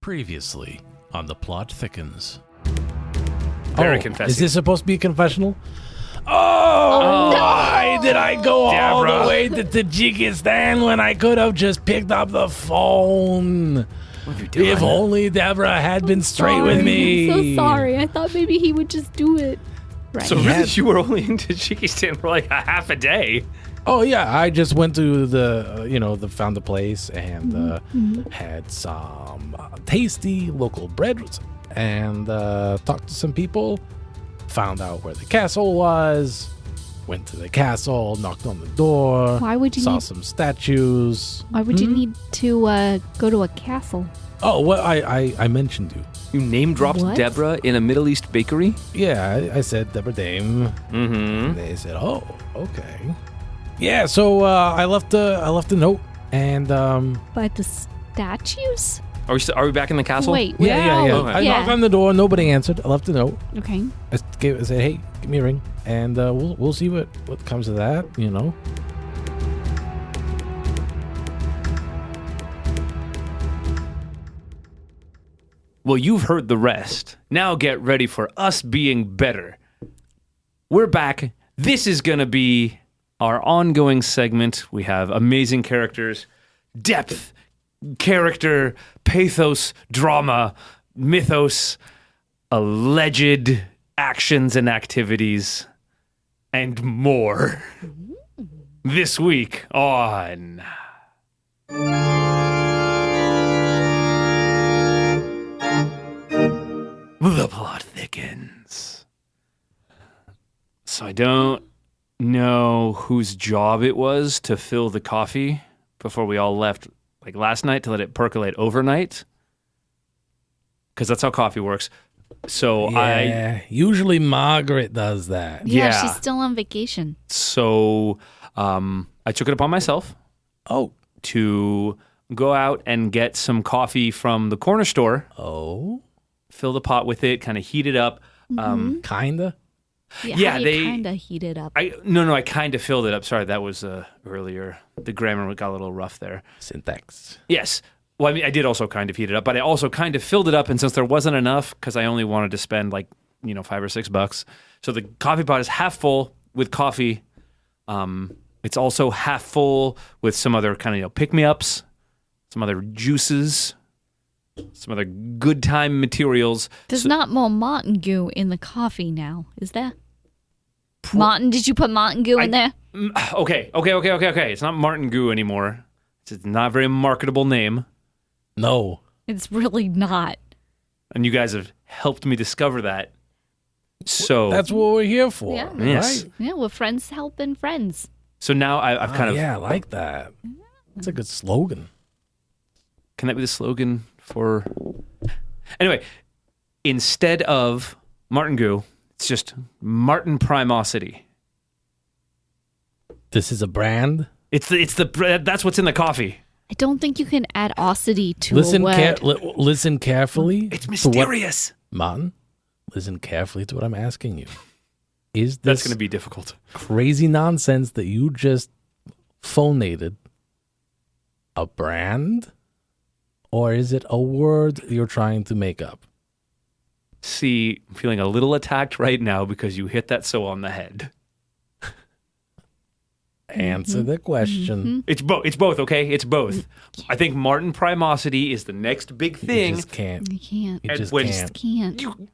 Previously on The Plot Thickens. Very confessing. Is this supposed to be a confessional? Why did I go all the way to Tajikistan when I could have just picked up the phone? What have you done? If only Deborah had been straight with me. I'm so sorry. I thought maybe he would just do it. Right. So really, you were only in Tajikistan for like a half a day. Oh yeah, I just went to the found the place and had some tasty local bread and talked to some people. Found out where the castle was. Went to the castle, knocked on the door. Why would you saw need- some statues? Why would you need to go to a castle? Oh, what I mentioned you. You name dropped What? Deborah in a Middle East bakery? Yeah, I said Deborah Dame. Mm-hmm. And they said, "Oh, okay." Yeah, so I left a note and But the statues? Are we back in the castle? Wait, yeah. Okay. I knocked on the door, nobody answered. I left a note. Okay. I said, "Hey, give me a ring," and we'll see what comes of that. You know. Well, you've heard the rest. Now get ready for us being better. We're back. This is going to be our ongoing segment. We have amazing characters, depth, character, pathos, drama, mythos, alleged actions and activities, and more. This week on... The Plot Thickens. So I don't know whose job it was to fill the coffee before we all left, like last night, to let it percolate overnight. Because that's how coffee works. So Usually Margaret does that. Yeah, Yeah. she's still on vacation. I took it upon myself Oh, to go out and get some coffee from the corner store, fill the pot with it, kind of heat it up. kinda. Yeah, how do they- you kind of heat it up. I kind of filled it up. Sorry, that was earlier. The grammar got a little rough there. Syntax. Yes. Well, I mean, I did also kind of heat it up, but I also kind of filled it up. And since there wasn't enough, because I only wanted to spend like, $5 or $6, so the coffee pot is half full with coffee. It's also half full with some other kind of pick-me-ups, some other juices, some other good time materials. There's not more Montague in the coffee now, is there? Martin, did you put Montague in there? Okay. It's not Martin Goo anymore. It's not a very marketable name. No. It's really not. And you guys have helped me discover that. So That's what we're here for. Yeah. Yes. Right? Yeah, we're friends helping friends. So now I've kind of... Yeah, I like that. That's a good slogan. Can that be the slogan for... Anyway, instead of Martin Goo, it's just Martin Primosity. This is a brand. That's what's in the coffee. I don't think you can add osity to Listen, a word. listen carefully. It's to what- mysterious. Martin, listen carefully to what I'm asking you. Is That's this going to be difficult. crazy nonsense that you just phonated a brand? Or is it a word you're trying to make up? See, I'm feeling a little attacked right now because you hit that so on the head. Answer the question. It's both, okay? It's both. I think Martin Primosity is the next big You thing. just can't. You can't. You And just when- can't. Can't.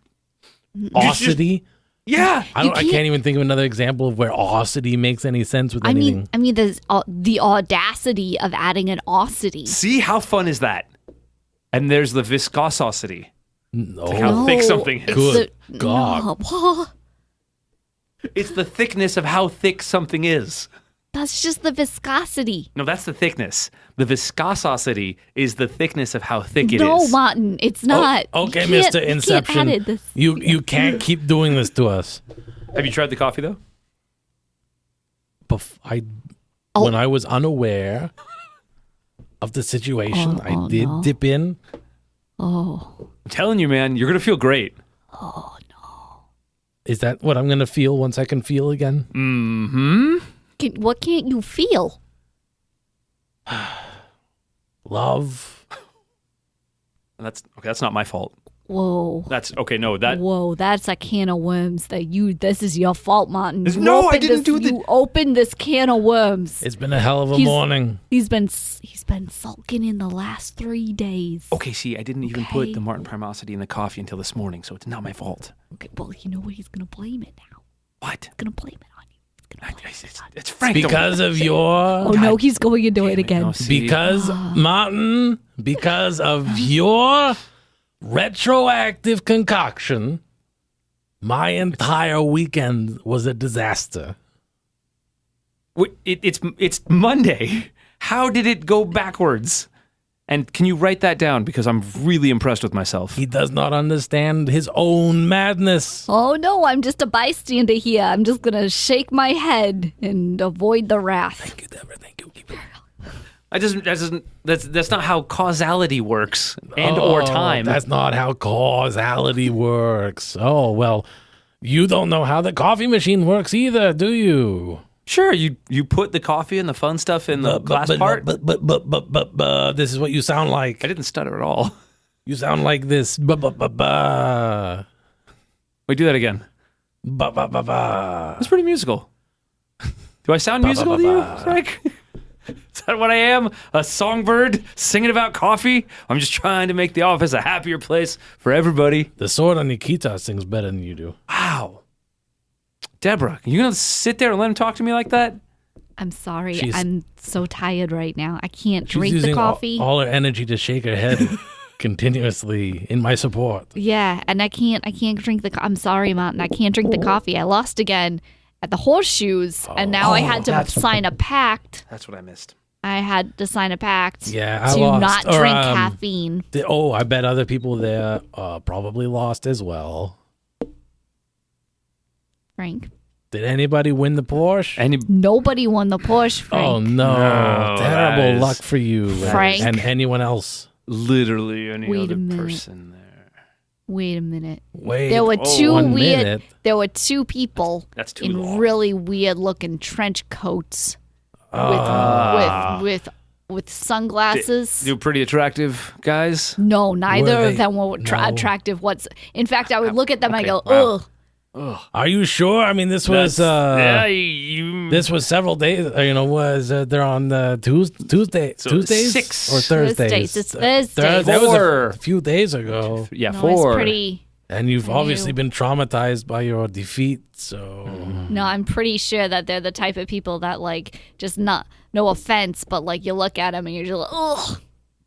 Osity? Yeah. You I can't even think of another example of where osity makes any sense with anything. I mean, there's the audacity of adding an osity. See, how fun is that? And there's the viscosity. No. How thick something is. it's Good the- God. No, It's the thickness of how thick something is. that's just the viscosity. No, that's the thickness. The viscosity is the thickness of how thick it is. No, Martin, it's not. Okay, You can't- Mr. you can't Inception. edit this. You can't keep doing this to us. Have you tried the coffee, though? When I was unaware of the situation, I did dip in. Oh, I'm telling you, man, you're going to feel great. oh no. Is that what I'm going to feel once I can feel again? Mm-hmm. What can't you feel? Love. That's okay. That's not my fault. Whoa. That's okay. No, that Whoa, that's a can of worms this is your fault, Martin. I didn't do You opened this can of worms. It's been a hell of a morning. He's been sulking in the last 3 days. Okay, see, I didn't even put the Martin Primosity in the coffee until this morning, so it's not my fault. Okay, well, you know what? He's going to blame it now. What? He's going to blame it on you. He's gonna blame it on you. It's Frank. Because of your... Oh, no, he's going to do it again. No, see. Because, Martin, because of your retroactive concoction, my entire weekend was a disaster. Wait, it's Monday. How did it go backwards? And can you write that down? Because I'm really impressed with myself. He does not understand his own madness. Oh, no, I'm just a bystander here. I'm just going to shake my head and avoid the wrath. Thank you, Deborah. Thank you. Keep it. That's not how causality works or time. That's not how causality works. Oh, well, you don't know how the coffee machine works either, do you? Sure, you put the coffee and the fun stuff in the glass part. But this is what you sound like. I didn't stutter at all. You sound like this. Wait, do that again. That's pretty musical. Do I sound musical to you, Frank? Is that what I am? A songbird singing about coffee? I'm just trying to make the office a happier place for everybody. The sword on Nikita sings better than you do. Wow. Deborah, are you going to sit there and let him talk to me like that? I'm sorry. I'm so tired right now. I can't drink using the coffee. All her energy to shake her head continuously in my support. Yeah, and I can't drink I'm sorry, Martin. I can't drink the coffee. I lost again at the horseshoes, and now I had to sign a pact. That's what I missed. I had to sign a pact I to lost. not drink caffeine. I bet other people there probably lost as well. Frank. Did anybody win the Porsche? Nobody won the Porsche, Frank. Oh, no. Terrible luck for you, Frank. and anyone else. Literally any Wait other a minute. person there. Wait a minute. There were two 1 weird. minute. There were two people That's too in long. really weird-looking trench coats with sunglasses. They were pretty attractive guys. No, neither Were of they? them were No. attractive. In fact, I would look at them and I go, wow. ugh. Are you sure? I mean, this was this was several days. They're on Tuesdays 6 or Thursdays? It's Thursday. That was 4. a few days ago. Yeah, No, 4. it's pretty. And you've I obviously knew. been traumatized by your defeat, so... No, I'm pretty sure that they're the type of people that no offense, but you look at them and you're just like, ugh,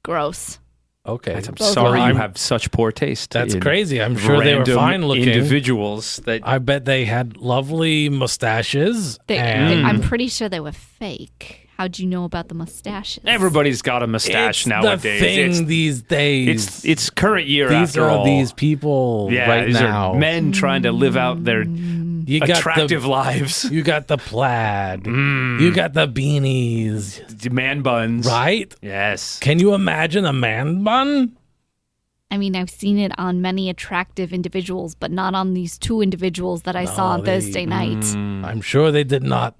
gross. Okay. I'm sorry you have such poor taste. That's in crazy. I'm sure they were random fine looking. individuals that I bet they had lovely mustaches. I'm pretty sure they were fake. How'd you know about the mustaches? everybody's got a mustache It's nowadays. the thing these days. It's current year these after are all. these people right these now. are men trying to live out their You got attractive lives. You got the plaid. You got the beanies. Man buns. Right? Yes. Can you imagine a man bun? I mean, I've seen it on many attractive individuals, but not on these two individuals that I saw on Thursday night. I'm sure they did not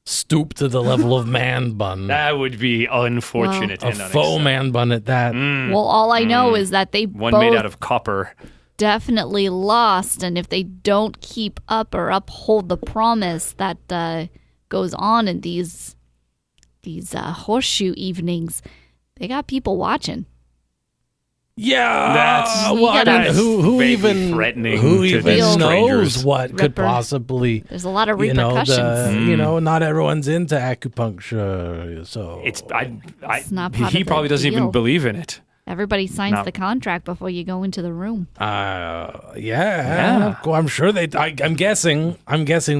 stoop to the level of man bun. That would be unfortunate A and faux man bun at that. Well, all I know is that they One both made out of copper. definitely lost, and if they don't keep up or uphold the promise that goes on in these horseshoe evenings, they got people watching. Yeah, That's- well, I That's mean, who vaguely even threatening who to even the knows strangers. what could Ripper. possibly There's a lot of repercussions. not everyone's into acupuncture, so It's not part he of the probably doesn't even deal. believe in it. Everybody signs No. the contract before you go into the room. yeah. I'm sure they. I'm guessing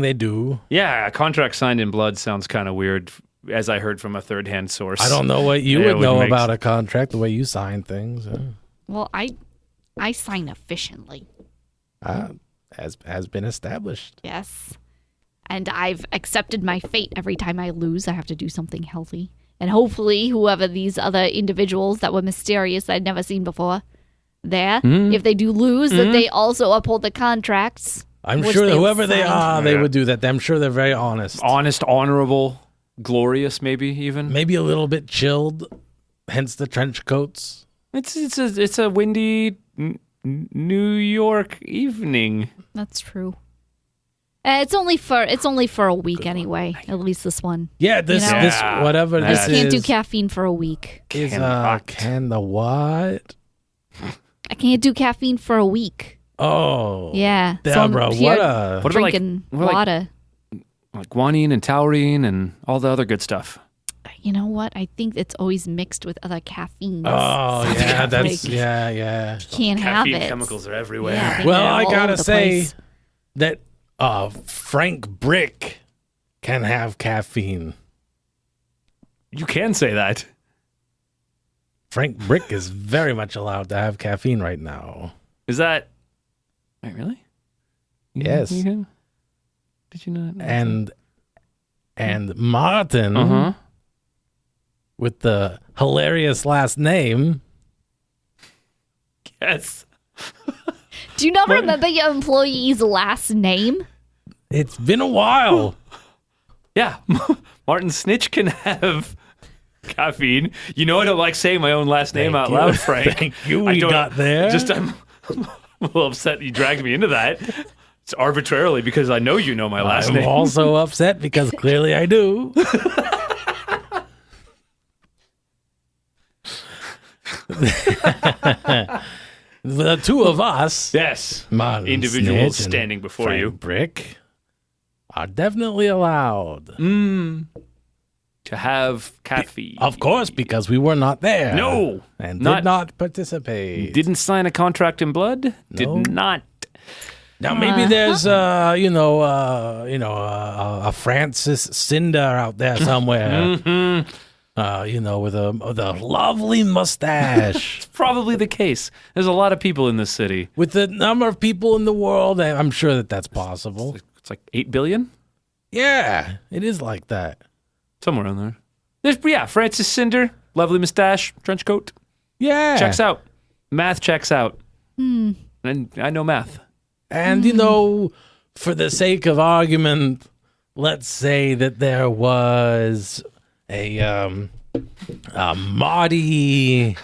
they do. Yeah, a contract signed in blood sounds kind of weird, as I heard from a third-hand source. I don't know what you Yeah, it would know make- about a contract, the way you sign things. Well, I sign efficiently. Has been established. Yes. And I've accepted my fate. Every time I lose, I have to do something healthy. And hopefully, whoever these other individuals that were mysterious I'd never seen before, if they do lose, that they also uphold the contracts. I'm which sure that they've whoever they signed. are, they Yeah. would do that. I'm sure they're very honest. Honest, honorable, glorious, maybe even. Maybe a little bit chilled, hence the trench coats. It's a windy New York evening. That's true. It's only for a week anyway. At least this one. Yeah, this whatever I this just can't do is caffeine for a week. is Cannot. can the what? I can't do caffeine for a week. Oh, Yeah. Deborah, so what I'm a What about like drinking what about water. like guanine and taurine and all the other good stuff? You know what? I think it's always mixed with other caffeines. oh So yeah, it's that's like, yeah. Can't have Caffeine it. chemicals are everywhere. Yeah, Well, they're I all gotta over the say place. that Frank Brick can have caffeine. You can say that. Frank Brick is very much allowed to have caffeine right now. Is that? Wait, really? Yes. You can? Did you not? And Martin, Uh-huh. with the hilarious last name, Yes. Do you not remember your employee's last name? it's been a while. Yeah. Martin Snitch can have caffeine. You know I don't like saying my own last name out loud, Frank. Thank you. I We don't- got there. I'm a little upset you dragged me into that. It's arbitrarily because I know you know my last I'm name. also upset because clearly I do. The two of us, Yes. Martin Individuals Snitch and standing before Frank you. Brick, are definitely allowed. To have caffeine. Of course, because we were not there. No. And Not- did not participate. Didn't sign a contract in blood. No. Did not. Now maybe there's a Francis Cinder out there somewhere. With a lovely mustache. Probably the case. There's a lot of people in this city. With the number of people in the world, I'm sure that's possible. It's like 8 billion? Yeah, it is like that. Somewhere in there. There's Francis Cinder, lovely mustache, trench coat. Yeah. Checks out. Math checks out. And I know math. And, for the sake of argument, let's say that there was a Marty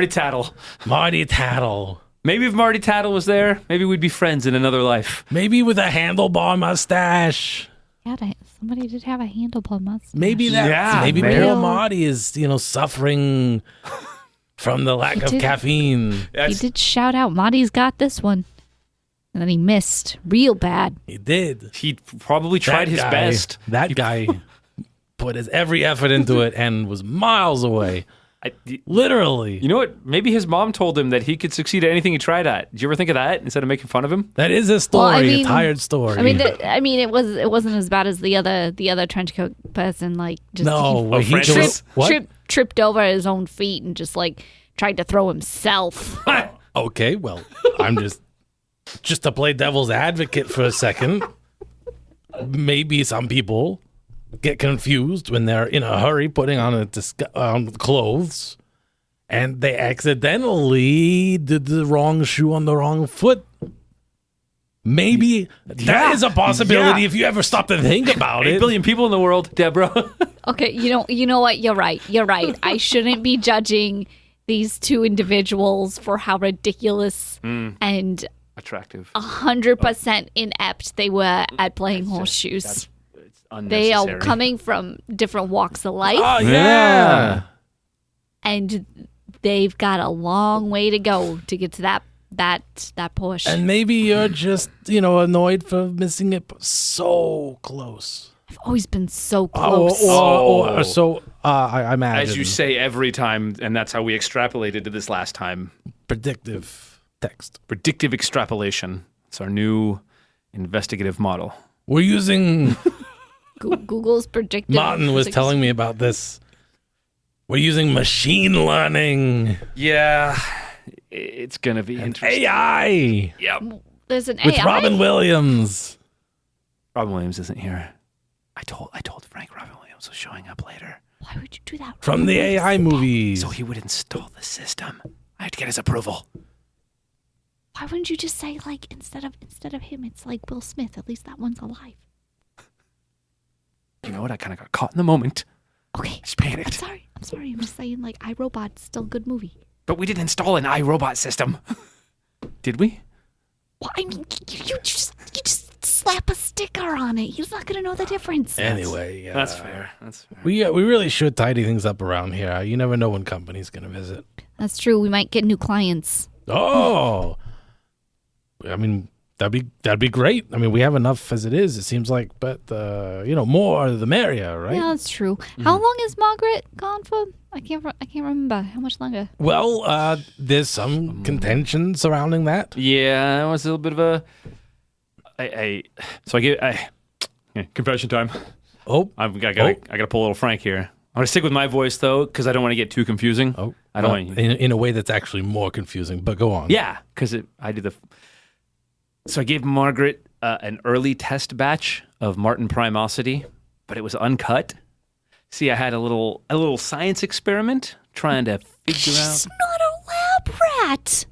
Tattle. Tattle. Maybe if Marty Tattle was there, maybe we'd be friends in another life. Maybe with a handlebar mustache. Yeah, somebody did have a handlebar mustache. Maybe maybe. poor Marty is, suffering from the lack of did. caffeine. He did shout out, Marty's got this one. And then he missed real bad. He did. He probably tried his best. That guy put his every effort into it and was miles away. Literally. You know what? Maybe his mom told him that he could succeed at anything he tried at. Did you ever think of that instead of making fun of him? That is a story, Well, I mean- a tired story. It wasn't as bad as the other trench coat person. Like just no, Oh, he Francis? just what? tripped over his own feet and just like tried to throw himself. Okay, well, I'm just to play devil's advocate for a second. Maybe some people get confused when they're in a hurry putting on clothes, and they accidentally did the wrong shoe on the wrong foot. Maybe that is a possibility Yeah. if you ever stop to think about 8 it. billion people in the world, Deborah. Okay, you know what? You're right. I shouldn't be judging these two individuals for how ridiculous and Attractive. 100% inept they were at playing horseshoes. It's They unnecessary. are coming from different walks of life, Oh yeah. and they've got a long way to go to get to that push. And maybe you're just, annoyed for missing it so close. I've always been so Oh, close. I imagine. As you say every time, and that's how we extrapolated to this last time. predictive text. Predictive extrapolation. It's our new investigative model. We're using, Google's predictive. Martin was telling me about this. We're using machine learning. Yeah, it's going to be interesting. AI Yep. There's an with AI. Robin Williams. Robin Williams isn't here. I told Frank Robin Williams was showing up later. Why would you do that? From the AI movies. So he would install the system. I had to get his approval. Why wouldn't you just say like instead of him, it's like Will Smith? At least that one's alive. You know what? I kind of got caught in the moment. Okay, Just panicked. I'm sorry. I'm just saying like iRobot's still a good movie. But we didn't install an iRobot system. Did we? Well, I mean, you just slap a sticker on it. He's not going to know the difference. Anyway, That's fair. That's fair. we really should tidy things up around here. You never know when company's going to visit. That's true. We might get new clients. Oh, I mean, that'd be great. I mean, we have enough as it is. It seems like, but more the merrier, right? Yeah, that's true. How long is Margaret gone for? I can't remember. How much longer? Well, there's some contention surrounding that. Yeah, it was a little bit of a. Confession time. Oh, I gotta pull a little Frank here. I'm gonna stick with my voice though, because I don't want to get too confusing. oh, I don't want. in a way that's actually more confusing. But go on. Yeah, because I did the. So I gave Margaret an early test batch of Martin Primosity, but it was uncut. See, I had a little science experiment trying to figure She's not a lab rat.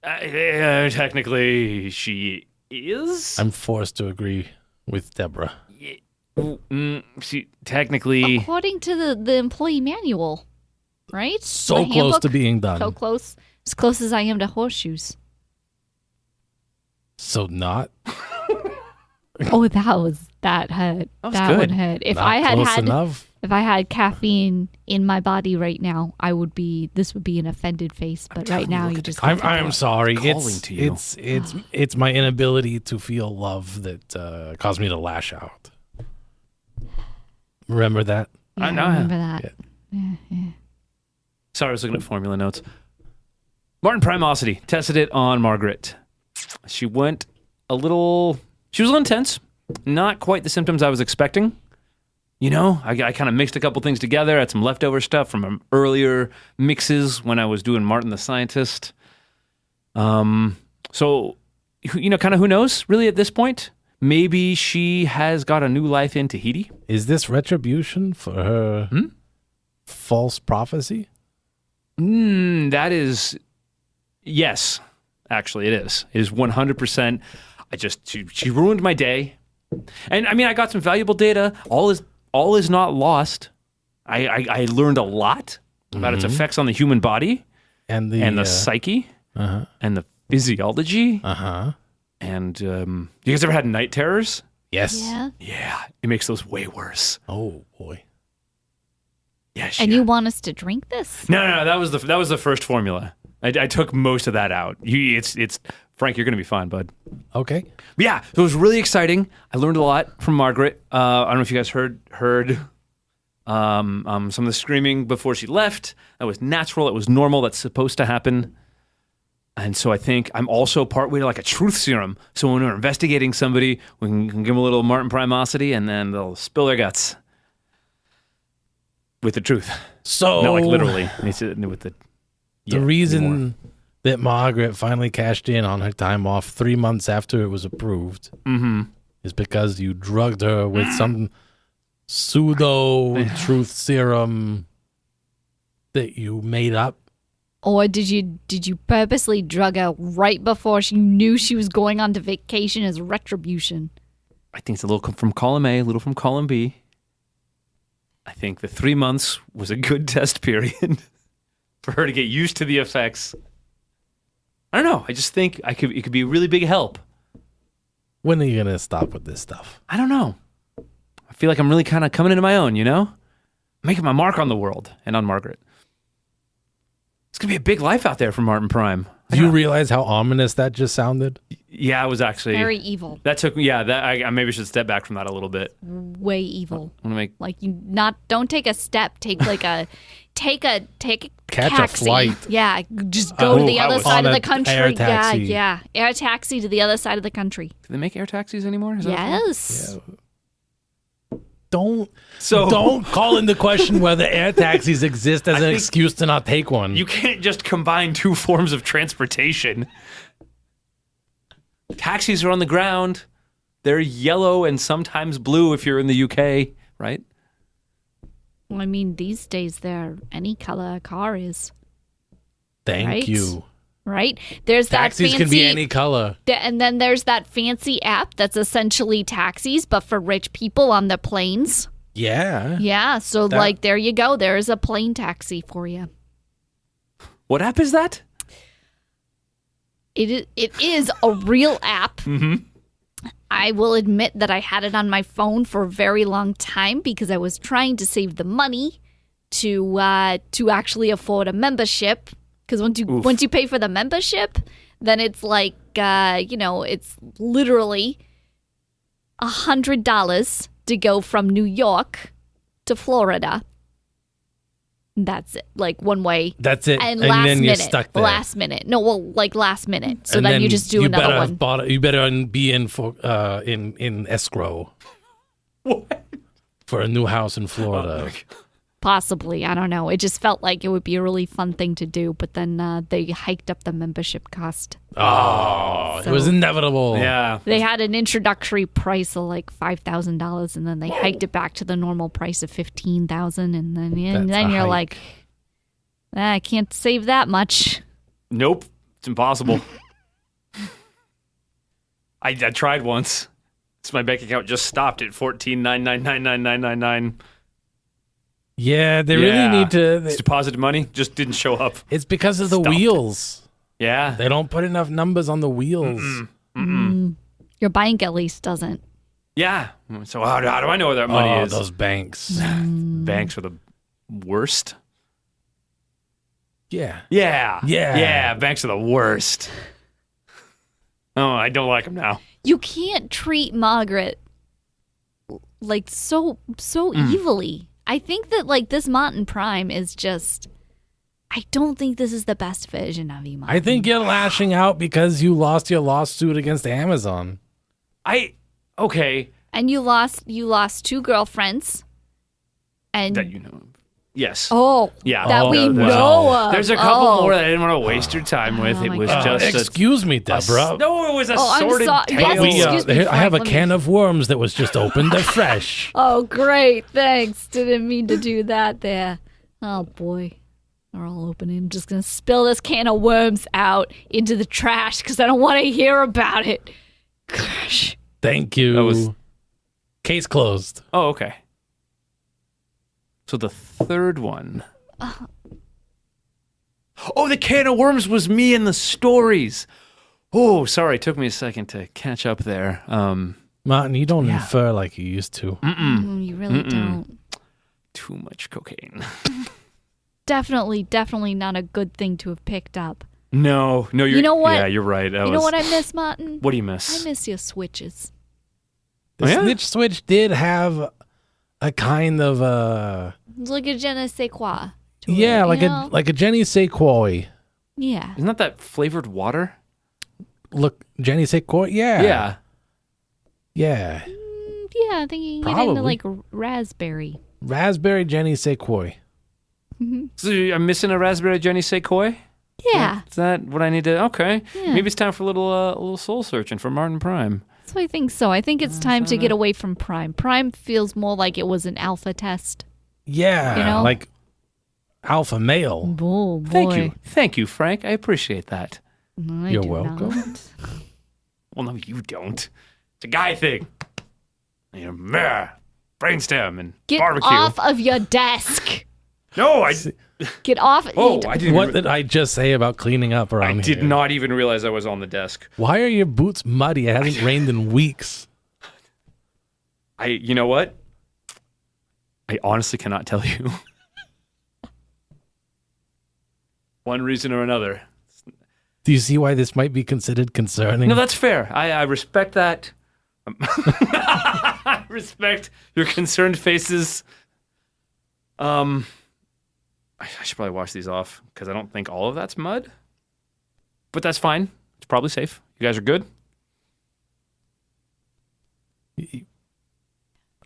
out. Technically, she is. I'm forced to agree with Deborah. She technically. According to the employee manual, right? So The close handbook? to being done. So close. As close as I am to horseshoes. So not. Oh, that hurt. was That good. would hurt. If Not I had close enough. if I had caffeine in my body right now, this would be an offended face. But right now, you just. I'm sorry. calling to you. It's my inability to feel love that caused me to lash out. Remember that? Yeah, I know. I remember that. Sorry, I was looking at formula notes. Martin Primosity tested it on Margaret. She was a little intense. Not quite the symptoms I was expecting. I kind of mixed a couple things together, had some leftover stuff from earlier mixes when I was doing Martin the Scientist. So, kind of who knows, really, at this point? Maybe she has got a new life in Tahiti. Is this retribution for her false prophecy? That is, yes, actually it is. It is 100%. She ruined my day. And I mean, I got some valuable data. All is not lost. I learned a lot about its effects on the human body And the psyche and the physiology. And you guys ever had night terrors? Yes. Yeah. Yeah, it makes those way worse. Oh boy. Yeah, And you want us to drink this? No, that was the first formula. I took most of that out. It's Frank, you're gonna be fine, bud. Okay. But yeah, so it was really exciting. I learned a lot from Margaret. I don't know if you guys heard some of the screaming before she left. That was natural. It was normal. That's supposed to happen. And so I think I'm also partway to like a truth serum. So when we're investigating somebody, we can give them a little Martin Primosity, and then they'll spill their guts with the truth. So Not like literally. It's with the reason that Margaret finally cashed in on her time off 3 months after it was approved is because you drugged her with some pseudo truth serum that you made up. Or did you purposely drug her right before she knew she was going on to vacation as retribution? I think it's a little from column A, a little from column B. I think the 3 months was a good test period for her to get used to the effects. I don't know. I just think it could be a really big help. When are you going to stop with this stuff? I don't know. I feel like I'm really kind of coming into my own, Making my mark on the world and on Margaret. It's going to be a big life out there for Martin Prime. Do you realize how ominous that just sounded? Yeah, it was actually... Very evil. That took... Yeah, I maybe should step back from that a little bit. Way evil. I want to make... Like don't take a step. Take like a take a Catch a taxi. flight. Yeah, just go to the I other was- side of On the a country. air taxi. Yeah. Air taxi to the other side of the country. Do they make air taxis anymore? Is that Yes. Don't So- call into question whether air taxis exist as an think- excuse to not take one. You can't just combine two forms of transportation. Taxis are on the ground. They're yellow and sometimes blue if you're in the UK, right? Well, I mean, these days they're any color a car is, Thank right? you. right? There's Taxis that fancy, can be any color. and then there's that fancy app that's essentially taxis, but for rich people on the planes. Yeah. Yeah, so That- like there you go. There is a plane taxi for you. What app is that? It is a real app. Mm-hmm. I will admit that I had it on my phone for a very long time because I was trying to save the money to actually afford a membership. Because once you pay for the membership, then it's like it's literally $100 to go from New York to Florida. That's it. Like one way. That's it. And, And last then minute. you're stuck there. Last minute. No, well, like last minute. So And then you just do another one. You better be in for in escrow What? for a new house in Florida. Possibly. I don't know. It just felt like it would be a really fun thing to do. But then they hiked up the membership cost. Oh, it was inevitable. Yeah. They had an introductory price of like $5,000, and then they hiked it back to the normal price of $15,000, and then That's a you're hike. like, I can't save that much. Nope. It's impossible. I tried once. So my bank account just stopped at 14,999,999. Yeah, they really need to. It's deposited money, just didn't show up. It's because of the Stopped. wheels. Yeah. They don't put enough numbers on the wheels. Your bank at least doesn't. Yeah. So how do I know where that money is? Those banks. Banks are the worst. Yeah. Yeah. Yeah. Yeah. Banks are the worst. Oh, I don't like them now. You can't treat Margaret like so evilly. I think that like this Martin Prime is just. I don't think this is the best version of you, Martin. I think you're lashing out because you lost your lawsuit against Amazon. Okay. And you lost 2 girlfriends. And That you know of. Yes. oh, Yeah. that we there's know of. There's a couple Oh. more that I didn't want to waste your time with. Oh It my was God. just Excuse me, Deborah. No, it was a Oh, I'm sordid sorry. tale. Yes, excuse me, I have a Frank, let me- can of worms that was just opened. They're fresh. Oh, great. Thanks. Didn't mean to do that there. Oh, boy. They're all opening. I'm just going to spill this can of worms out into the trash because I don't want to hear about it. Gosh. Thank you. That was- Case closed. Oh, okay. So the third one. Oh, the can of worms was me in the stories. Oh, sorry. It took me a second to catch up there. Martin, you don't infer like you used to. You really don't. Too much cocaine. Definitely not a good thing to have picked up. No, you're. You know what? Yeah, you're right. You know what I miss, Martin? What do you miss? I miss your switches. The Oh, yeah? snitch switch did have a kind of It's like a je ne sais quoi. to yeah, it, like you know? a Jenny Sequoy. Yeah. Isn't that flavored water? Look, Jenny Sequoy. Yeah. Yeah. Yeah. Yeah, I think you can get into Probably. like raspberry. Raspberry Jenny Sequoy. So I'm missing a raspberry Jenny Sequoy? Yeah. Is that what I need to? Okay. Yeah. Maybe it's time for a little soul searching for Martin Prime. So I think so. I think it's time to get away from Prime. Prime feels more like it was an alpha test. Yeah. You know? Like alpha male. Oh, boy. Thank you, Frank. I appreciate that. I You're do welcome. not. Well, no, you don't. It's a guy thing. You know, brainstem and Get barbecue. off of your desk. No, Get off. Oh, I didn't. What did I just say about cleaning up I around here? did not even realize I was on the desk. Why are your boots muddy? It hasn't rained in weeks. You know what? I honestly cannot tell you. One reason or another. Do you see why this might be considered concerning? No, that's fair. I respect that. I respect your concerned faces. I should probably wash these off because I don't think all of that's mud. But that's fine. It's probably safe. You guys are good?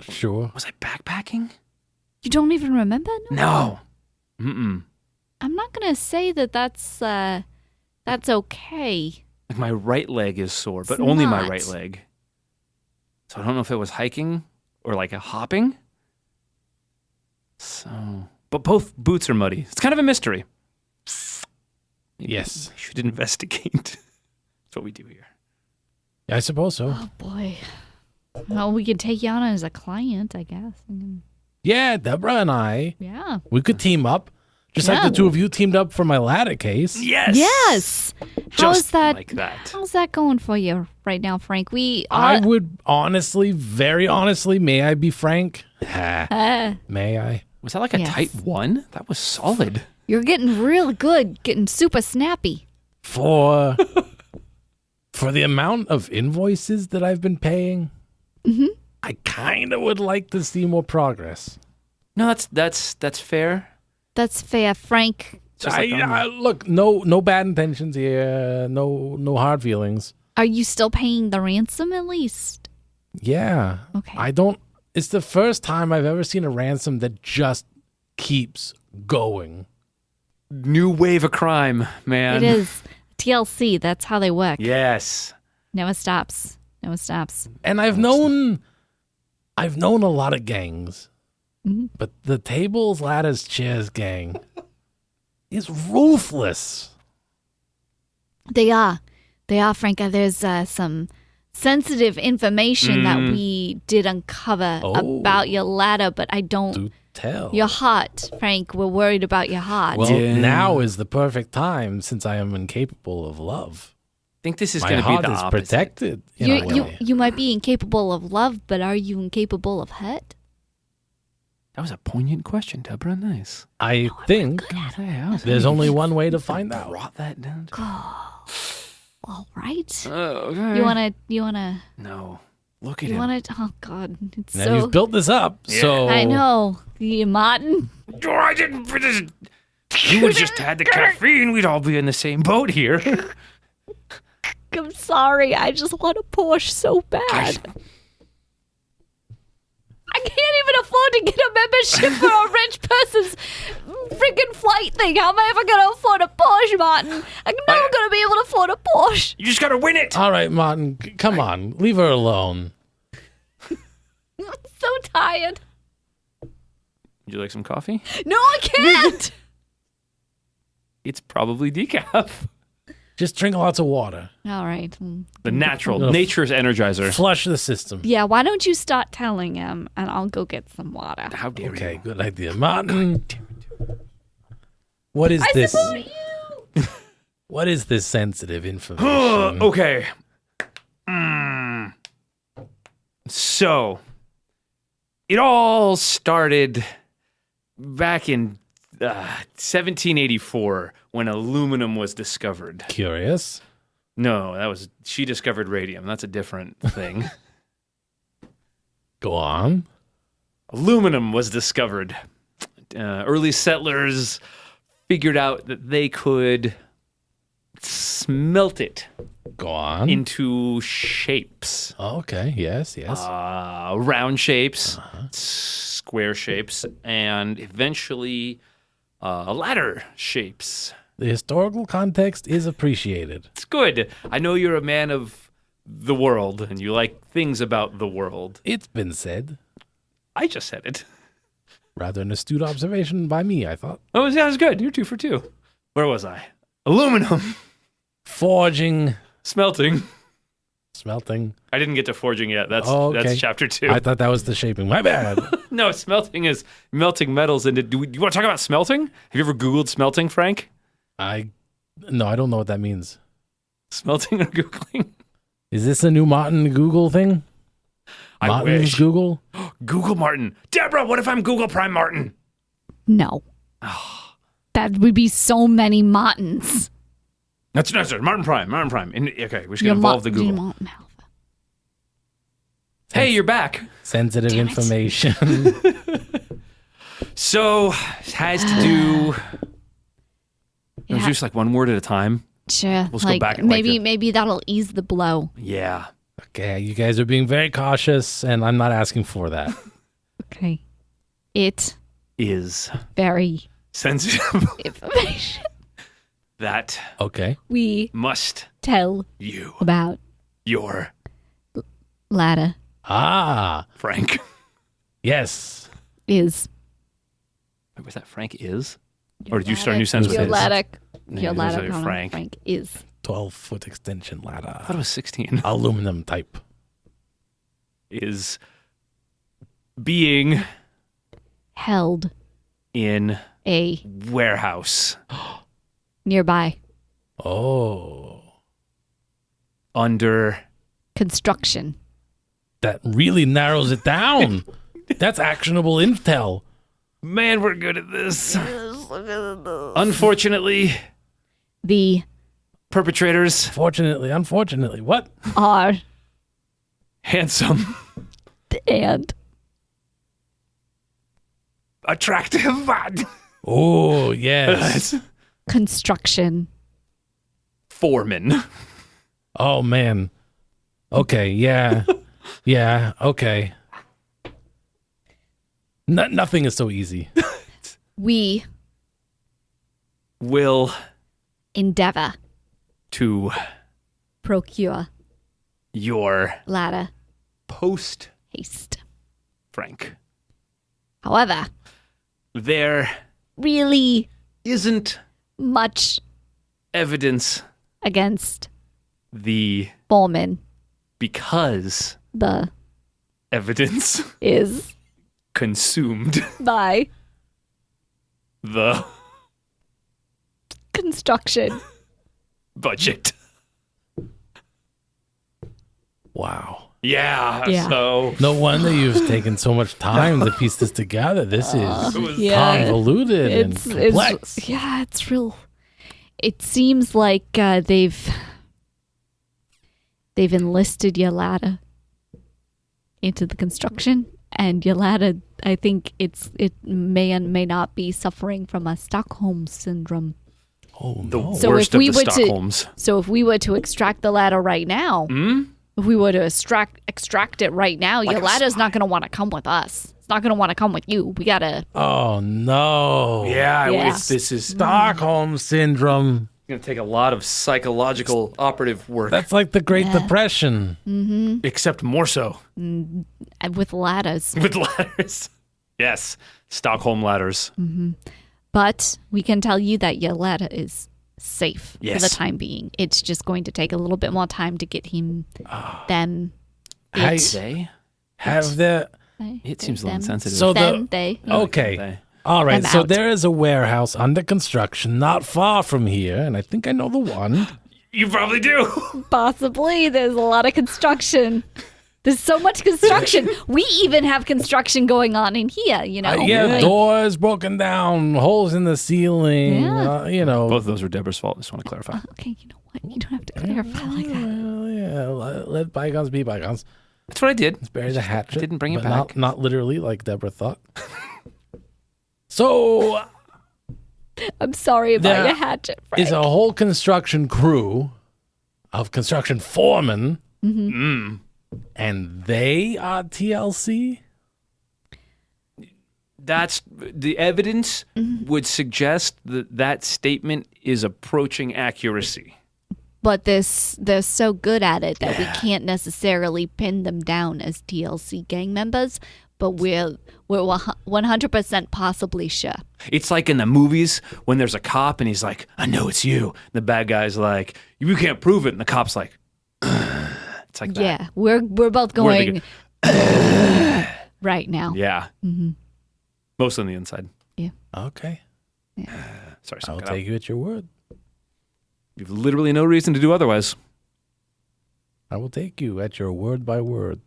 Sure. Was I backpacking? You don't even remember? No. Mm-mm. I'm not going to say that that's okay. Like my right leg is sore, but It's only my not. right leg. So I don't know if it was hiking or like a hopping. So, but both boots are muddy. It's kind of a mystery. Maybe Yes. we should investigate. That's what we do here. I suppose so. Oh, boy. Well, we could take you on as a client, I guess. Yeah, Deborah and I, Yeah. we could team up, Just like the two of you teamed up for my ladder case. Yes. Yes. Just like that. How's that going for you right now, Frank? I would honestly, very honestly, may I be frank? May I? Was that like a Yes. type 1? That was solid. You're getting real good, getting super snappy. For the amount of invoices that I've been paying, I kind of would like to see more progress. No, that's fair. That's fair, Frank. Just like Look, no bad intentions here, no hard feelings. Are you still paying the ransom at least? Yeah. Okay. It's the first time I've ever seen a ransom that just keeps going. new wave of crime, man. It is. TLC, that's how they work. Yes. Never stops. Never stops. And I've known a lot of gangs, but the tables, ladders, chairs gang is ruthless. They are. They are, Frank. There's some sensitive information that we did uncover about your ladder, but I don't... Do tell. Your heart, Frank. We're worried about your heart. Well, Yeah. now is the perfect time since I am incapable of love. I think this is My going to be heart the is opposite. protected. In a way. You might be incapable of love, but are you incapable of hurt? That was a poignant question, Deborah. Nice. I think there's only one way to find out. Brought that down. All right. Okay. You wanna No. Look at you him. wanna oh god. It's Now so you've built this up, so I know. You Martin. Oh, I didn't. You would just had the caffeine. We'd all be in the same boat here. I'm sorry. I just want a Porsche so bad. I can't even afford to get a membership for a rich person's freaking flight thing. How am I ever going to afford a Porsche, Martin? I'm never going to be able to afford a Porsche. You just got to win it. all right, Martin, come on, leave her alone. I'm so tired. Would you like some coffee? No, I can't. It's probably decaf. Just drink lots of water. All right. The natural, Ugh. nature's energizer. Flush the system. Yeah, why don't you start telling him and I'll go get some water. How dare Okay, you? good idea, Martin. What is this? What is this sensitive information? Okay. So, it all started back in 1784 when aluminum was discovered. Curious. No, she discovered radium. That's a different thing. Go on. Aluminum was discovered. Early settlers figured out that they could smelt it Go on. into shapes. Okay. Yes. Round shapes, square shapes, and eventually ladder shapes. The historical context is appreciated. It's good. I know you're a man of the world and you like things about the world. It's been said. I just said it. Rather an astute observation by me, I thought. Oh, yeah, that was good. You're 2 for 2. Where was I? Aluminum. Forging, Smelting. smelting. I didn't get to forging yet. That's Okay. that's chapter 2. I thought that was the shaping. My bad. No, smelting is melting metals into. Do you want to talk about smelting? Have you ever Googled smelting, Frank? No, I don't know what that means. Smelting or Googling? Is this a new Martin Google thing? I Martin's wish. Google? Google Martin. Deborah, what if I'm Google Prime Martin? No. That would be so many Martins. That's Martin Prime. Martin Prime. Okay, we should involve the Google. Martin Alpha. Hey, you're back. Sensitive Damn it. information. So, it has to do. It was Yeah. just like one word at a time. Sure. Let's go back and maybe that'll ease the blow. Yeah. Okay, you guys are being very cautious, and I'm not asking for that. Okay. It Is very sensitive information that Okay. we must tell you about your ladder Ah, Frank. yes. is Wait, was that Frank is? Or did you start a new sentence sentence with your is? ladder? No, Your it was ladder like Frank. Frank. Is 12-foot extension I ladder. thought it was 16. Aluminum type. Is being held in a warehouse nearby Oh, under construction. that really narrows it down. That's actionable intel. Man, we're good at this. Unfortunately, The perpetrators Fortunately, unfortunately, what? are handsome, and attractive. Oh, yes. construction. Foreman. Oh, man. Okay, yeah. Yeah, okay. Nothing is so easy. We Will endeavor to procure your ladder post, haste. Frank. However, There really isn't much evidence against the Bowman. because The evidence is consumed by the construction. budget. Wow. Yeah. So No wonder you've taken so much time to piece this together. This is convoluted and complex. It's real. It seems like they've enlisted Yolanda into the construction, and Yolanda, I think it may and may not be suffering from a Stockholm syndrome. Oh, the no. So worst if we of the were to- Stockholms. So if we were to extract the ladder right now, if we were to extract it right now, Like a Yolanda's spy. not going to want to come with us. It's not going to want to come with you. We gotta. Oh, no. Yeah, Yeah. this is Stockholm syndrome. going to take a lot of psychological operative work. That's like the Great Depression. Except more so With ladders. with ladders. Yes, Stockholm ladders. But we can tell you that Yolanda is safe for Yes. the time being. It's just going to take a little bit more time to get him, them, Hey, They? have there... It seems a little them. insensitive. So them, the... they. Okay. They. All right. Them So out. there is a warehouse under construction not far from here, and I think I know the one. You probably do. Possibly. There's a lot of construction. There's so much construction. We even have construction going on in here, you know? Yeah, Like, doors broken down, holes in the ceiling. Yeah. You know. Both of those were Deborah's fault. I just want to clarify. okay, you know what? You don't have to clarify like that. Well, yeah, let bygones be bygones. That's what I did. Let's bury the hatchet. I didn't bring it but back. Not literally, like Deborah thought. So I'm sorry about There your hatchet, Frank. is a whole construction crew of construction foremen, and they are TLC. That's the evidence would suggest that that statement is approaching accuracy. But they're so good at it that we can't necessarily pin them down as TLC gang members. But we're 100% possibly sure. It's like in the movies when there's a cop and he's like, "I know it's you." The bad guy's like, "You can't prove it," and the cop's like, "It's like that." Yeah, we're both We're going right now. Yeah. Mostly on the inside. Okay, Sorry, I'll cut take you at your word. You've literally no reason to do otherwise. I will take you at your word by word.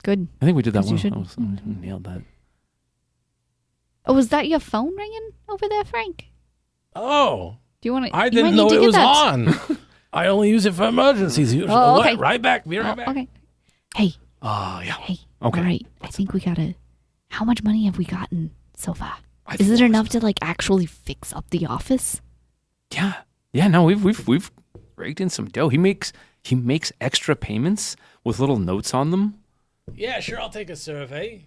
Good. I think we did that As you one. should. We nailed that. Oh, was that your phone ringing over there, Frank? Oh, Do you want to? I didn't know it was on. I only use it for emergencies. Usually. Oh, okay. Right back. Be right back. Okay. Hey, Oh, yeah. hey. Okay. All right. I think we gotta. How much money have we gotten so far? I Is think it enough to like actually fix up the office? Yeah. Yeah, no, we've raked in some dough. He makes extra payments with little notes on them. Yeah, sure. I'll take a survey.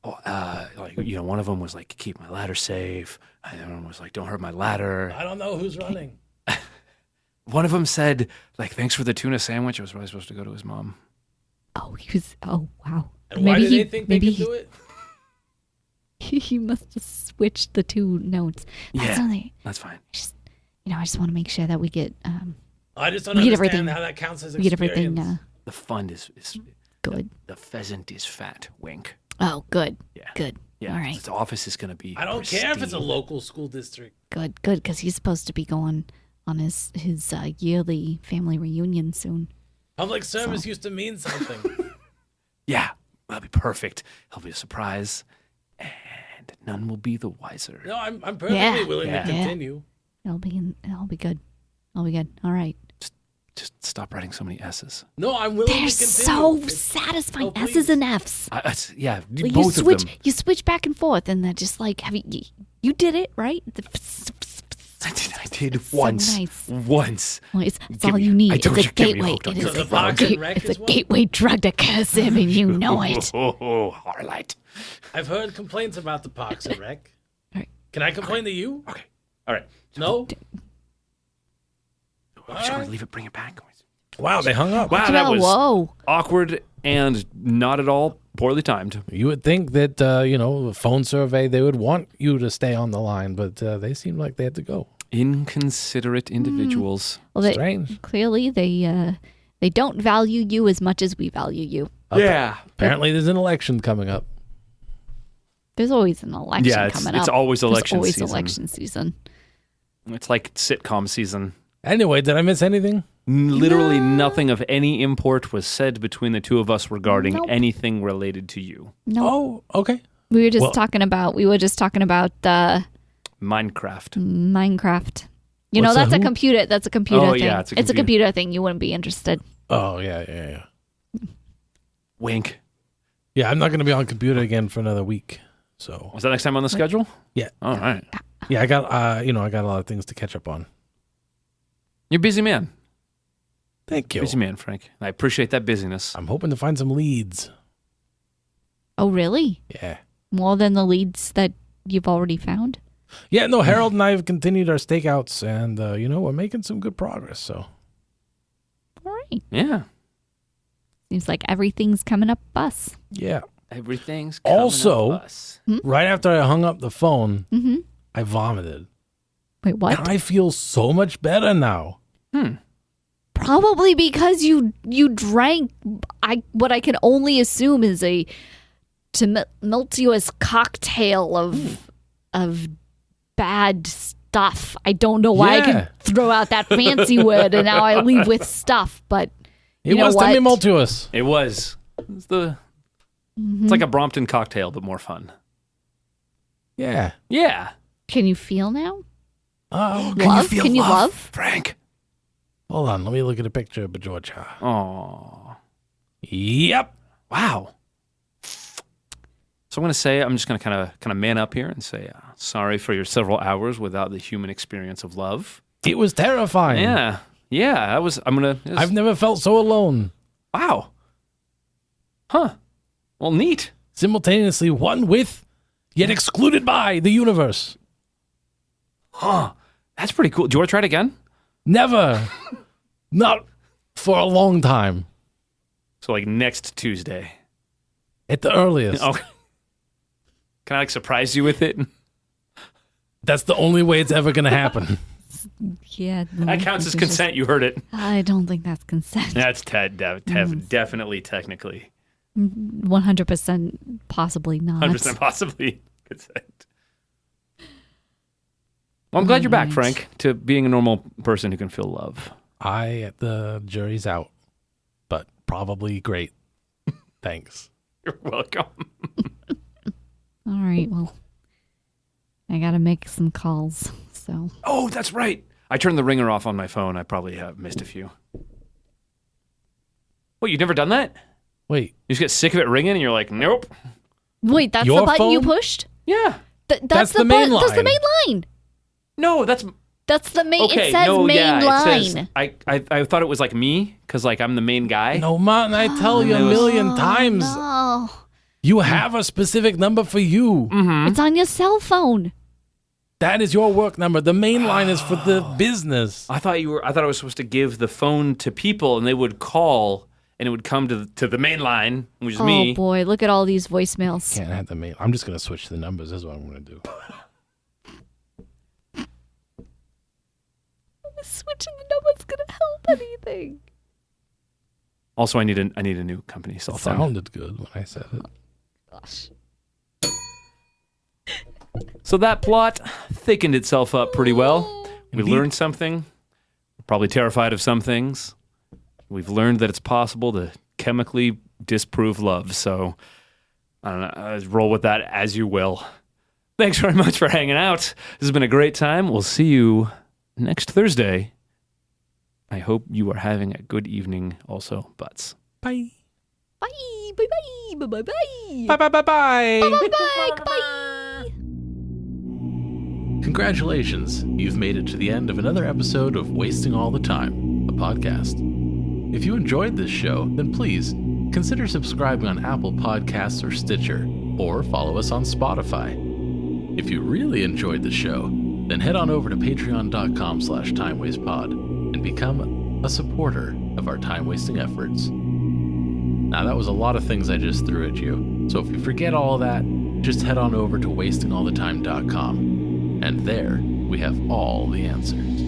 One of them was like, "Keep my ladder safe." The other one was like, "Don't hurt my ladder." I don't know who's running. One of them said, like, "Thanks for the tuna sandwich." It was probably supposed to go to his mom. Oh, he was. Oh, wow. And why do they think they can do it? He must have switched the two notes. That's Yeah. only. That's fine. I just want to make sure that we get I just don't We get understand everything- how that counts as we get experience. everything The fund is good. the pheasant is fat. Wink. Oh, good. Yeah. Good. Yeah, All right. his office is going to be. I don't care if it's a pristine. local school district. Good, because he's supposed to be going on his yearly family reunion soon. Public service used to mean something. Yeah, that'll be perfect. It'll be a surprise, and none will be the wiser. No, I'm perfectly Yeah. willing Yeah. to continue. It'll be good. It'll be good. All right. Just stop writing so many S's. No, I'm willing They're to continue. so It's- satisfying. Oh, please. S's and F's. Yeah, Like, both of them. You switch back and forth, and they're just like, you did it right? I did so once. nice. Once. Well, it's Get all me- you need. I It's told a you, get me gateway. hooked on It this. is So a, the Parks and Rec it's is a one? gateway drug to cursive, and you know it. Oh, Harlight. I've heard complaints about the Parks and Rec. All right. Can I complain to you? Okay. All right. No? I'm just going to leave it, bring it back. Wow, they hung up. Wow, that was Whoa. awkward and not at all poorly timed. You would think that, a phone survey, they would want you to stay on the line, but they seemed like they had to go. Inconsiderate individuals. Well, Strange. clearly they don't value you as much as we value you. Yeah. Apparently, there's an election coming up. There's always an election Yeah, coming up. it's always election There's always season. election season. It's like sitcom season. Anyway, did I miss anything? Literally nothing of any import was said between the two of us regarding Nope. anything related to you. No, Oh, okay. we were just well- talking about Minecraft. Minecraft. You know, What's that's that? a computer. That's a computer Oh, thing. yeah, it's a It's a computer. computer thing. You wouldn't be interested. Oh, yeah. Wink. Yeah, I'm not going to be on computer again for another week. So, Was that next time on the schedule? Yeah. All right. yeah, I got I got a lot of things to catch up on. You're a busy man. Thank you. Busy man, Frank. I appreciate that busyness. I'm hoping to find some leads. Oh, really? Yeah. More than the leads that you've already found? Yeah, no, Harold and I have continued our stakeouts, and, we're making some good progress, so. All right. Yeah. Seems like everything's coming up bus. Yeah. Everything's coming Also- up us. Right after I hung up the phone, Mm-hmm. I vomited. Wait, what? And I feel so much better now. Probably because you drank what I can only assume is a tumultuous cocktail of bad stuff. I don't know why I Yeah. could throw out that fancy word and now I leave with stuff, but It you know was what? tumultuous. It was. It's like a Brompton cocktail, but more fun. Yeah. Yeah. Can you feel now? Oh, Can you love? Frank? hold on. Let me look at a picture of Georgia. Oh. Yep. Wow. So I'm going to say, I'm just going to kind of man up here and say, sorry for your several hours without the human experience of love. It was terrifying. Yeah. Yeah. I've never felt so alone. Wow. Huh. Well, neat. Simultaneously one with, yet excluded by the universe. Huh. That's pretty cool. Do you want to try it again? Never. Not for a long time. So like next Tuesday. At the earliest. Oh. Can I like surprise you with it? That's the only way it's ever going to happen. Yeah. That counts as consent. You heard it. I don't think that's consent. That's definitely technically 100% possibly not. 100% possibly consent. Well, I'm glad you're back, Right. Frank, to being a normal person who can feel love. The jury's out, but probably great. Thanks. You're welcome. All right. Well, I got to make some calls. So Oh, that's right. I turned the ringer off on my phone. I probably have missed a few. What, you've never done that? Wait, You just get sick of it ringing and you're like, nope. wait, that's Your the button you phone? pushed? Yeah. That's the main That's the line. main line. No, that's That's the main. okay. It says no, main yeah, line. It says, I thought it was like me because like I'm the main guy. no, man, I tell you a million times. No, You have a specific number for you. it's on your cell phone. That is your work number. The main line is for the business. I thought I was supposed to give the phone to people and they would call and it would come to the main line, which is Oh me. boy, look at all these voicemails. Can't have the main. I'm just gonna switch the numbers. That's what I'm gonna do. Switching the number's gonna help anything. Also, I need a new company cell phone. Sounded good when I said it. gosh. So that plot thickened itself up pretty well. We Indeed. learned something. We're probably terrified of some things. We've learned that it's possible to chemically disprove love. So I don't know. Roll with that as you will. Thanks very much for hanging out. This has been a great time. We'll see you next Thursday. I hope you are having a good evening also, Butts. Bye. Bye. Bye. Bye. Bye. Bye. Bye. Bye. Bye. Bye. Bye. Bye. Bye. Bye. Congratulations, you've made it to the end of another episode of Wasting All the Time, a podcast. If you enjoyed this show, then please consider subscribing on Apple Podcasts or Stitcher, or follow us on Spotify. If you really enjoyed the show, then head on over to patreon.com/timewastepod and become a supporter of our time-wasting efforts. Now, that was a lot of things I just threw at you, so if you forget all that, just head on over to wastingallthetime.com. And there, we have all the answers.